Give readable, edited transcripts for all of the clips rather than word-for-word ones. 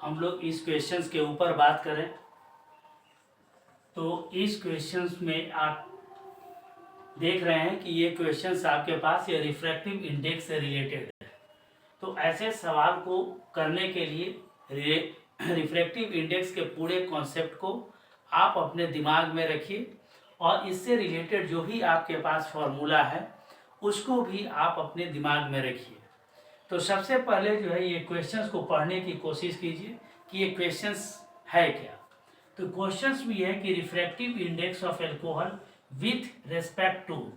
हम लोग इस क्वेश्चंस के ऊपर बात करें तो इस क्वेश्चंस में आप देख रहे हैं कि ये क्वेश्चंस आपके पास ये रिफ्रैक्टिव इंडेक्स से रिलेटेड है। तो ऐसे सवाल को करने के लिए रिफ्रैक्टिव इंडेक्स के पूरे कॉन्सेप्ट को आप अपने दिमाग में रखिए और इससे रिलेटेड जो भी आपके पास फॉर्मूला है उसको भी आप अपने दिमाग में रखिए। तो सबसे पहले जो है ये क्वेश्चंस को पढ़ने की कोशिश कीजिए कि ये क्वेश्चंस है क्या। तो क्वेश्चंस भी है कि refractive index of alcohol with respect to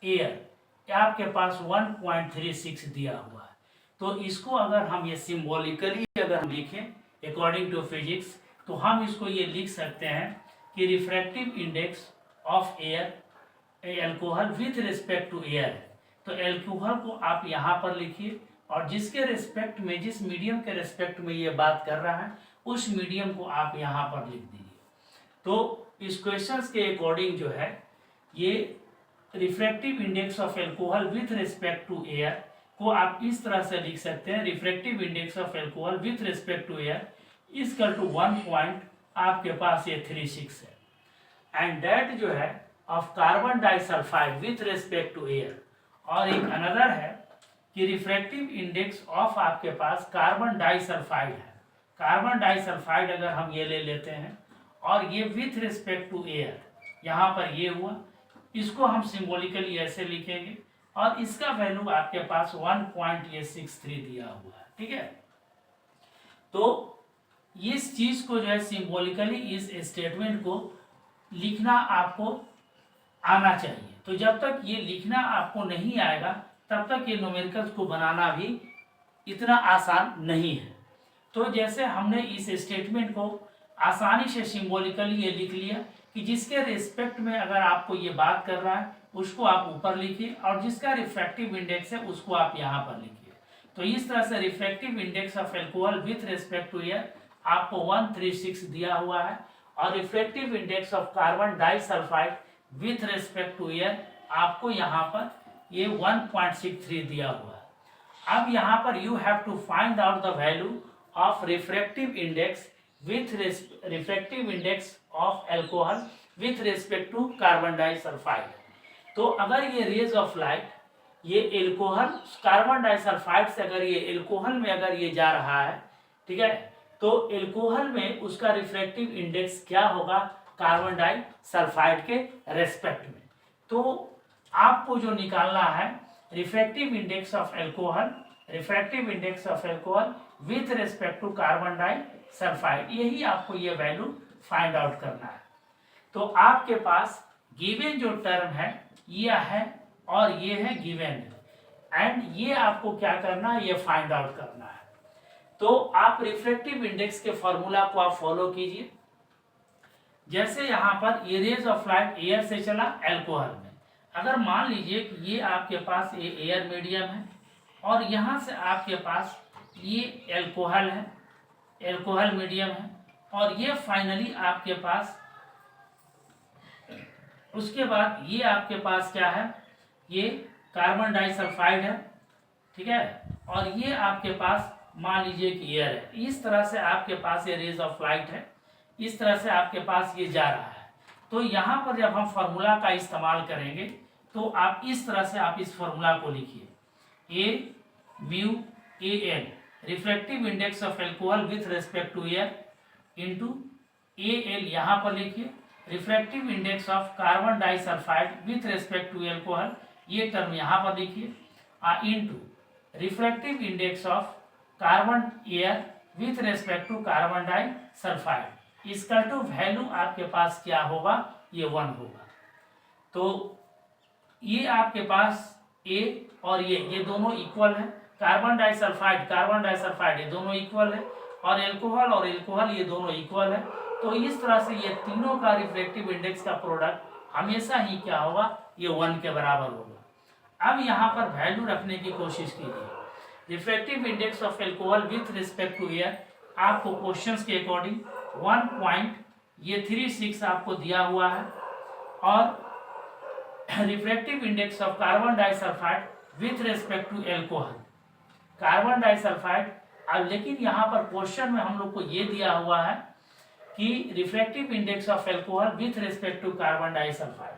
air आपके पास 1.36 दिया हुआ है। तो इसको अगर हम ये सिंबॉलिकली अगर हम लिखें अकॉर्डिंग टू फिजिक्स तो हम इसको ये लिख सकते हैं कि refractive index of air alcohol with respect to air है। तो एल्कोहल को आप यहाँ पर लिखिए और जिसके रिस्पेक्ट में जिस मीडियम के रिस्पेक्ट में ये बात कर रहा है उस मीडियम को आप यहाँ पर लिख दीजिए। तो इस क्वेश्चंस के अकॉर्डिंग जो है ये refractive index of alcohol with respect to air को आप इस तरह से लिख सकते हैं, refractive index of alcohol with respect to air equal to 1 point आपके पास ये 36 है। एंड दैट जो है of carbon disulphide with respect to air. और एक अनदर है कि रिफ्रैक्टिव इंडेक्स ऑफ आपके पास कार्बन डाइसल्फाइड है। कार्बन डाइसल्फाइड अगर हम ये ले लेते हैं और ये विथ रिस्पेक्ट टू एयर यहाँ पर ये हुआ, इसको हम सिंबॉलिकली ऐसे लिखेंगे और इसका वैल्यू आपके पास 1.63 दिया हुआ है। ठीक है, तो इस चीज को जो है सिंबॉलिकली इस स्टेटमेंट को लिखना आपको आना चाहिए। तो जब तक ये लिखना आपको नहीं आएगा तब तक ये न्यूमेरिकल्स को बनाना भी इतना आसान नहीं है। तो जैसे हमने इस स्टेटमेंट को आसानी से सिंबॉलिकली ये लिख लिया कि जिसके रिस्पेक्ट में अगर आपको ये बात कर रहा है उसको आप ऊपर लिखिए और जिसका रिफ्रैक्टिव इंडेक्स है उसको आप यहाँ पर लिखिए। तो इस तरह से refractive index of alcohol with respect to air आपको 136 दिया हुआ है और refractive index of carbon disulphide with respect to air आपको यहाँ पर ये 1.63 दिया हुआ है। अब यहाँ पर you have to find out the value of refractive index with refractive index of alcohol with respect to carbon disulphide. तो अगर ये रेज ऑफ लाइट ये एल्कोहल कार्बन डाइसल्फाइड से अगर ये एल्कोहल में अगर ये जा रहा है, ठीक है, तो एल्कोहल में उसका रिफ्रैक्टिव इंडेक्स क्या होगा कार्बन डाइसल्फाइड के रेस्पेक्ट में। तो आपको जो निकालना है refractive index of alcohol, refractive index of alcohol with respect to carbon disulphide, यही आपको ये वैल्यू फाइंड आउट करना है। तो आपके पास गिवन जो टर्म है ये है और ये है गिवन एंड ये आपको क्या करना है ये फाइंड आउट करना है। तो आप रिफ्रैक्टिव इंडेक्स के फॉर्मूला को आप फॉलो कीजिए। जैसे यहाँ पर ये रेज ऑफ लाइट एयर से चला एल्कोहल में, अगर मान लीजिए कि ये आपके पास ये एयर मीडियम है और यहाँ से आपके पास ये एल्कोहल है, एल्कोहल मीडियम है और ये फाइनली आपके पास उसके बाद ये आपके पास क्या है ये कार्बन डाइसल्फाइड है, ठीक है, और ये आपके पास मान लीजिए कि एयर है। इस तरह से आपके पास ये रेज ऑफ लाइट है, इस तरह से आपके पास ये जा रहा है। तो यहाँ पर जब हम फार्मूला का इस्तेमाल करेंगे तो आप इस तरह से आप इस फार्मूला को लिखिए A mu A L refractive index of alcohol with respect to air into A L यहाँ पर लिखिए refractive index of carbon disulphide with respect to alcohol, ये टर्म यहाँ पर लिखिए into refractive index of carbon air with respect to carbon disulphide इसका two value आपके पास क्या होगा ये 1 होगा। तो ये आपके पास ए और ये दोनों इक्वल है, कार्बन डाइसल्फाइड ये दोनों इक्वल है और एल्कोहल ये दोनों इक्वल है। तो इस तरह से ये तीनों का रिफ्रैक्टिव इंडेक्स का प्रोडक्ट हमेशा ही क्या होगा ये 1 के बराबर होगा। अब यहाँ पर वैल्यू रखने की कोशिश कीजिए। Refractive index of alcohol with respect to air आपको क्वेश्चंस के अकॉर्डिंग 1.36 आपको दिया हुआ है और refractive index of carbon disulphide with respect to alcohol, carbon disulphide अब लेकिन यहाँ पर क्वेश्चन में हम लोग को ये दिया हुआ है कि refractive index of alcohol with respect to carbon disulphide,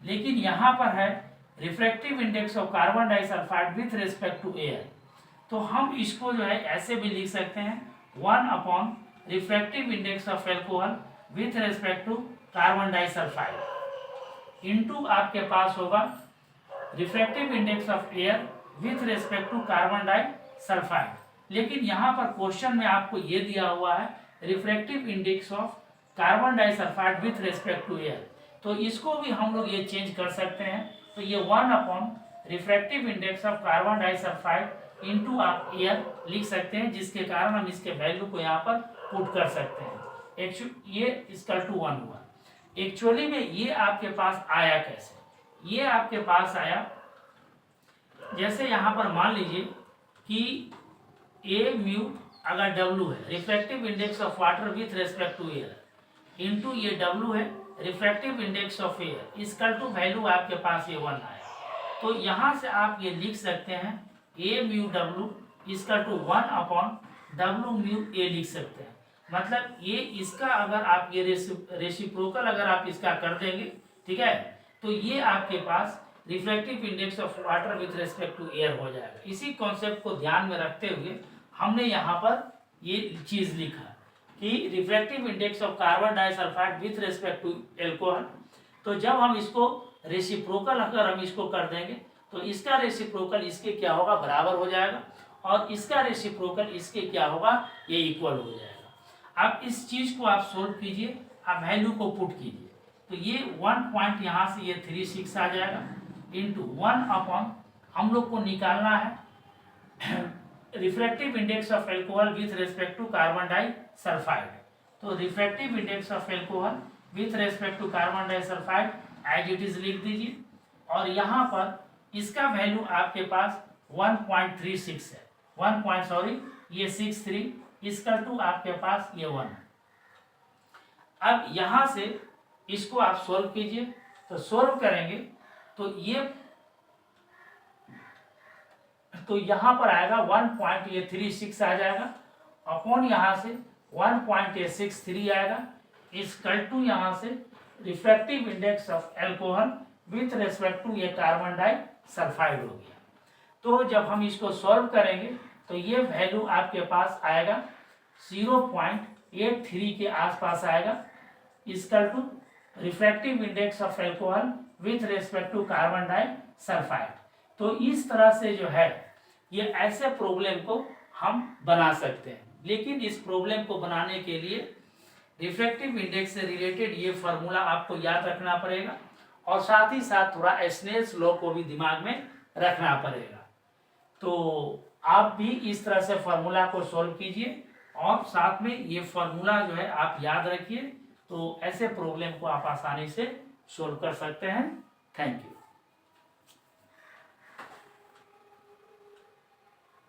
लेकिन यहाँ पर है refractive index of carbon disulphide with respect to air. तो हम इसको जो है ऐसे भी लिख सकते हैं 1 upon refractive index of alcohol with respect to carbon disulphide into आपके पास होगा refractive index of air with respect to carbon disulphide. लेकिन यहाँ पर क्वेश्चन में आपको ये दिया हुआ है refractive index of carbon disulphide with respect to air, तो इसको भी हम लोग ये चेंज कर सकते हैं। तो ये 1 upon refractive index of carbon disulphide into आप एयर लिख सकते हैं, जिसके कारण हम इसके वैल्यू को यहाँ पर पुट कर सकते हैं। ये इसका टू 1 हुआ। एक्चुअली में ये आपके पास आया कैसे, ये आपके पास आया जैसे यहाँ पर मान लीजिए कि ए म्यू अगर डब्ल्यू है refractive index of water with respect to air into ये डब्ल्यू है रिफ्रैक्टिव इंडेक्स ऑफ एयर, इसका टू वैल्यू आपके पास ये 1 आया। तो यहाँ से आप ये लिख सकते हैं ए म्यू डब्ल्यू इसका to 1 upon W mu A लिख सकते हैं। मतलब ये इसका अगर आप ये रेसिप्रोकल अगर आप इसका कर देंगे, ठीक है, तो ये आपके पास refractive index of water with respect to air हो जाएगा। इसी कॉन्सेप्ट को ध्यान में रखते हुए हमने यहाँ पर ये चीज लिखा कि refractive index of carbon disulphide with respect to alcohol. तो जब हम इसको रेसिप्रोकल अगर हम इसको कर देंगे तो इसका रेसिप्रोकल इसके क्या होगा, बराबर हो जाएगा, और इसका रेसिप्रोकल इसके क्या होगा, ये इक्वल हो जाएगा। अब इस चीज को आप सोल्व कीजिए, आप वैल्यू को पुट कीजिए, तो ये 1 पॉइंट यहाँ से ये 36 आ जाएगा इंटू 1 अपॉन हम लोग को निकालना है refractive index of alcohol with respect to carbon disulphide. तो refractive index of alcohol with respect to carbon disulphide as it is लिख दीजिए, और यहाँ पर इसका वैल्यू आपके पास 1.36 है, 63, इसका टू आपके पास ये 1 है। अब यहाँ से इसको आप सोल्व कीजिए, तो सोल्व करेंगे तो यहाँ पर आएगा 1.36 आ जाएगा अपॉन यहाँ से 1.63 आएगा, इसकल टू यहाँ से refractive index of alcohol with respect to ये कार्बन डाइसल्फाइड हो गया। तो जब हम इसको सॉल्व करेंगे तो ये वैल्यू आपके पास आएगा 0.83 के आसपास आएगा, is equal to refractive index of alcohol with respect to carbon disulphide. तो इस तरह से जो है ये ऐसे प्रॉब्लम को हम बना सकते हैं, लेकिन इस प्रॉब्लम को बनाने के लिए रिफ्रैक्टिव इंडेक्स से रिलेटेड ये फार्मूला आपको याद रखना पड़ेगा, और साथ ही साथ थोड़ा स्नेल्स लॉ को भी दिमाग में रखना पड़ेगा। तो आप भी इस तरह से फार्मूला को सॉल्व कीजिए, और साथ में ये फार्मूला जो है आप याद रखिए, तो ऐसे प्रॉब्लम को आप आसानी से सॉल्व कर सकते हैं। Thank you.